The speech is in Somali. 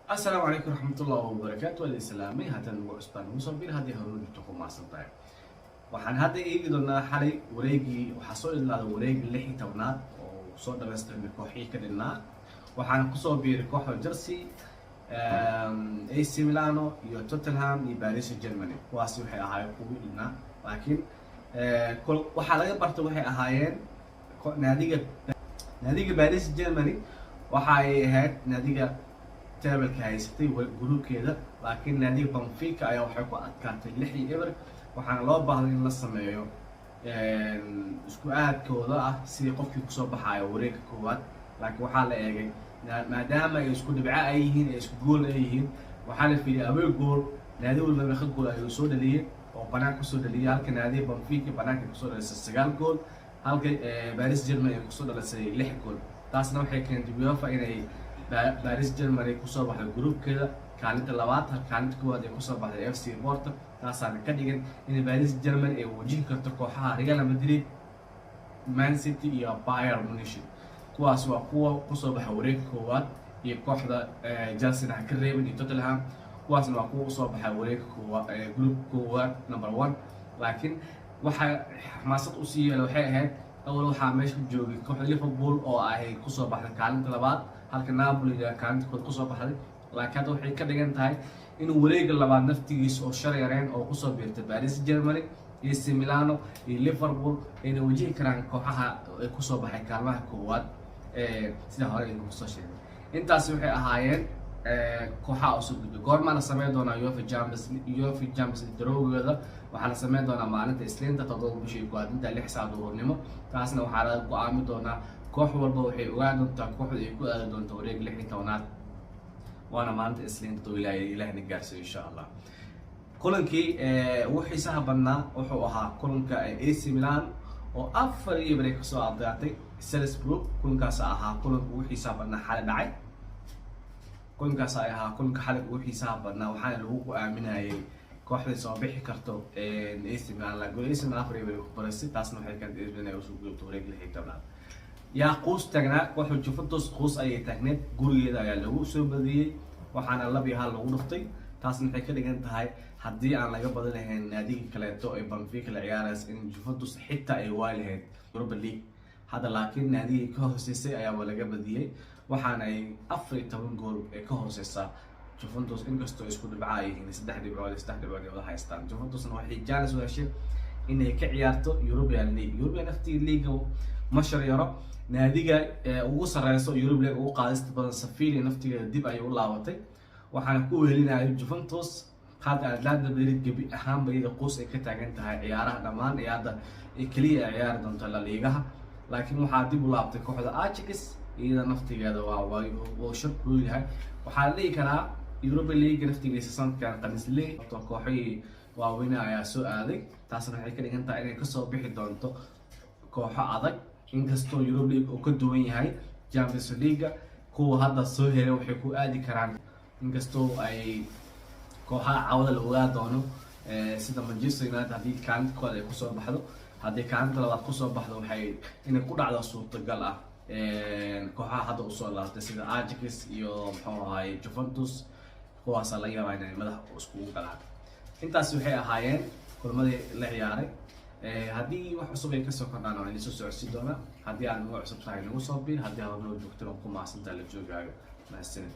السلام عليكم ورحمة الله وبركاته. الإسلامي هذا المعصبان مصابين هذه هرود تقوم مع سلطان. وحن هذا يجي دونا حلي وريجي وحصل إلى وريجي اللي حي تونات وصوت درست المكوحي كدنا. وحن قصوا بركوح الجرسي اي سي ميلانو يو توتنهام باريس الجرماني واسي وحي أهاي قوي لنا لكن كل وحلاقي برتو وحي أهايين ناديك باريس الجرماني وحي هاد ناديك تابلك هايستي وجروب كذا لكن نادي بنفيكا أيوة حكوا كانت اللحية إبر وحنا لو بعضين للسمايو سكوات كولا سي قفك كسب حياة وريك كوات لكن وحال إيجي ما دام يسكون دبعاء أيهين يسكون أيهين وحال في أول جول نادي ولا بياخد جول أيوة سود ليه وبناك سود ليه هالك نادي بنفيكا بناك سود للسجال جول هالك باريس جرماني سود للسجال جول تاسنا وحكي كان دبيوفا إنه باريس جرماني كسب على الجروب كذا كانت اللوات كانت كواد كسب على اف سي بورتو تاسان كدغن ان باريس جرماني وجين كرت كوخها ريال مدريد مان سيتي يا بايرن مونيخ كواس وقوه كسب حوريك كواد هي كوخدا جالسين كريبن توتنهام كواس وقوه كسب حوريك كواد جروب كواد نمبر 1 لكن waxa xamaasad u siiyay waxay ahayd awal waxa meesha joogay kooxda Liverpool oo ay ku soo baxday kaalinta labaad halka Napoli kaalinta ku soo baxday laakiin hadda waxay ka dhigan tahay inuu wareegga labaad naftigiisa oo shar yareen oo ku soo biirtay Paris Germany iyo AC Milan iyo Liverpool inay wajihi karaan kooxaha ay ku soo baxay kaalmaha koowaad sida hore ay ku soo sheegay intaas waxay ahaayeen kooxaha cusub goorma la sameeyo doona UEFA Champions League waxaa la sameyn doonaa maalinta Isniinta 7 bishii go'aaminta 6 saac duhurnimo taasna waxaa la go'aamin doonaa koox walba waxay ogaan doontaa kooxda ay ku aadi doonto wareeg 16aad waana maalinta Isniinta oo Ilaahayna gaarsiiyo insha Allah kulankii ugu xiisaha badnaa wuxuu ahaa kulanka AC Milan oo 4 break soo aadatay Salzburg kulankaas ahaa kulanka ugu xiisaha badnaa xal dhacay kulankaas ahaa kulanka xal ugu xiisaha badnaa waxaana lagu go'aaminayay kooxda soo bixi karto AC Milan la go'aysan Milan afar iyo barasi taasna waxay ka dhigaysaa inay soo gudubto wareeg 16aad yaa quus tagnaa kooxda Juventus quus ay taagneed gurigeeda ayaa lagu soo badiyay waxaana laba iyo hal lagu dhuftay taasna waxay ka dhigan tahay haddii aan laga badan lahayn naadiga kaleeto ee Benfica la ciyaaraysa in Juventus xitaa ay waay lahayd Europa League hada laakiin naadiga ka hooseysay ayaa laga badiyay waxaana ay 14 gool ee ka hooseysaa Juventus inkastoo isku dhibcaa yihiin 3 dhibcood wada haystaan Juventusna waxay jaanis u heshay inay ka ciyaarto European League mashar yaro naadiga ugu sareyso Europe League ugu qaadista badan Sevilla naftigeeda dib ay u laabatay waxaana ku weelinayay Juventus hadda Atlanta Madrid gabi ahaan bayda qoys ay ka taagan tahay ciyaaraha dhamaan ciyaarda ee kaliya ciyaar doonta La Liga laakiin waxaa dib u laabtay kooxda Ajax iyada naftigeeda waa shir ku yahay waxaa la dhihi karaa Europa League naftigiisa sanadkan qanisley kooxihii waaweyn ayaa soo aaday taasna waxay ka dhigan tahay inay ka soo bixi doonto kooxo adag inkastoo Europa League uu ka duwan yahay Champions League kuwa hadda soo helay waxay ku aadi karaan inkastoo ay kooxaha cawada la ogaa doono sida Manchester United haddii kaalinta koowaad ay ku soo baxdo haddii kaalinta labaad ku soo baxdo waxay inay ku dhacdo suurtagal ah kooxaha hadda u soo laabtay sida Ajax iyo muxuu ahaay Juventus kuwaas la yaabaa inay madax isku galaan intaas waxay ahaayeen kulmadii la ciyaaray haddii wax cusub ay ka soo kordhaan oo soo socodsi doona haddii aan ugu cusub tahay nagu soo biir haddii aan loo joogto ku maasanta la joogaayo mahadsanid